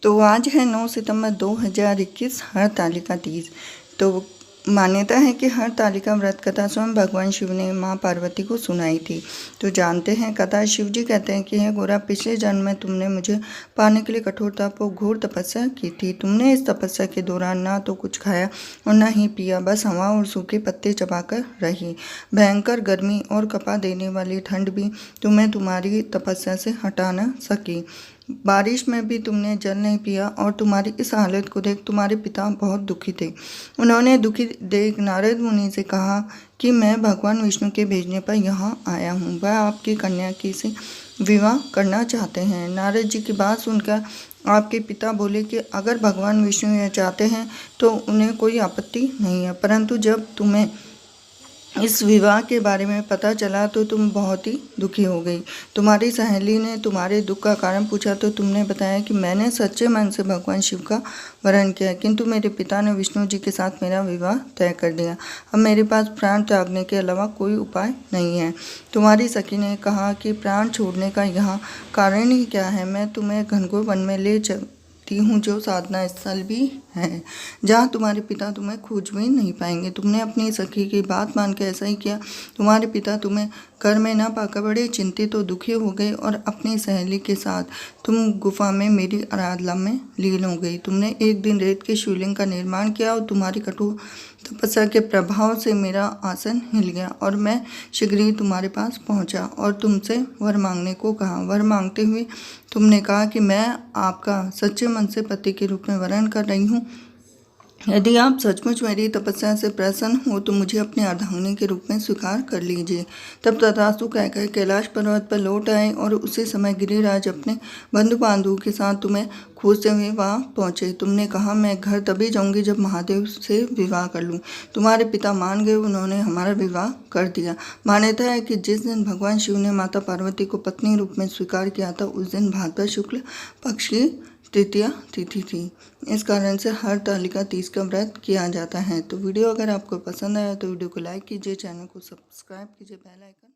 तो आज है 9 सितंबर 2021 हरतालिका तीज। तो मान्यता है कि हरतालिका व्रत कथा स्वयं भगवान शिव ने मां पार्वती को सुनाई थी। तो जानते हैं कथा। शिव जी कहते हैं कि हे गोरा, पिछले जन्म में तुमने मुझे पाने के लिए कठोरता पर घोर तपस्या की थी। तुमने इस तपस्या के दौरान ना तो कुछ खाया और ना ही पिया, बस हवा और सूखे पत्ते चबाकर रही। भयंकर गर्मी और कपा देने वाली ठंड भी तुम्हें तुम्हारी तपस्या से हटा न सकी। बारिश में भी तुमने जल नहीं पिया और तुम्हारी इस हालत को देख तुम्हारे पिता बहुत दुखी थे। उन्होंने दुखी देख नारद मुनि से कहा कि मैं भगवान विष्णु के भेजने पर यहाँ आया हूँ। वह आपकी कन्या की से विवाह करना चाहते हैं। नारद जी की बात सुनकर आपके पिता बोले कि अगर भगवान विष्णु यह चाहते हैं तो उन्हें कोई आपत्ति नहीं है, परंतु जब तुम्हें इस विवाह के बारे में पता चला तो तुम बहुत ही दुखी हो गई। तुम्हारी सहेली ने तुम्हारे दुख का कारण पूछा तो तुमने बताया कि मैंने सच्चे मन से भगवान शिव का वरण किया, किंतु मेरे पिता ने विष्णु जी के साथ मेरा विवाह तय कर दिया। अब मेरे पास प्राण त्यागने के अलावा कोई उपाय नहीं है। तुम्हारी सखी ने कहा कि प्राण छोड़ने का यहाँ कारण ही क्या है। मैं तुम्हें घनघोर वन में ले हूँ, जो साधना स्थल भी है, जहाँ तुम्हारे पिता तुम्हें खोज भी नहीं पाएंगे। तुमने अपनी सखी की बात मान के ऐसा ही किया। तुम्हारे पिता तुम्हें घर में न पाकर बड़े चिंतित और दुखी हो गए और अपनी सहेली के साथ तुम गुफा में मेरी आराधना में लीन हो गई। तुमने एक दिन रेत के शिवलिंग का निर्माण किया और तुम्हारी कठोर तपस्या के प्रभाव से मेरा आसन हिल गया और मैं शीघ्र ही तुम्हारे पास पहुंचा और तुमसे वर मांगने को कहा। वर मांगते हुए तुमने कहा कि मैं आपका सच्चे मन से पति के रूप में वरण कर रही हूँ। यदि आप सचमुच मेरी तपस्या से प्रसन्न हो तो मुझे अपने अर्धांगिनी के रूप में स्वीकार कर लीजिए। तब तथास्तु कहकर कैलाश पर्वत पर लौट आए और उसी समय गिरिराज अपने बंधु बांधवों के साथ तुम्हें खोजते हुए वहाँ पहुँचे। तुमने कहा मैं घर तभी जाऊँगी जब महादेव से विवाह कर लूँ। तुम्हारे पिता मान गए, उन्होंने हमारा विवाह कर दिया। मान्यता है कि जिस दिन भगवान शिव ने माता पार्वती को पत्नी रूप में स्वीकार किया था उस दिन भाद्रपद शुक्ल पक्ष की तृतीया तिथि थी। इस कारण से हरतालिका तीज का व्रत किया जाता है। तो वीडियो अगर आपको पसंद आया तो वीडियो को लाइक कीजिए, चैनल को सब्सक्राइब कीजिए, बेल आइकन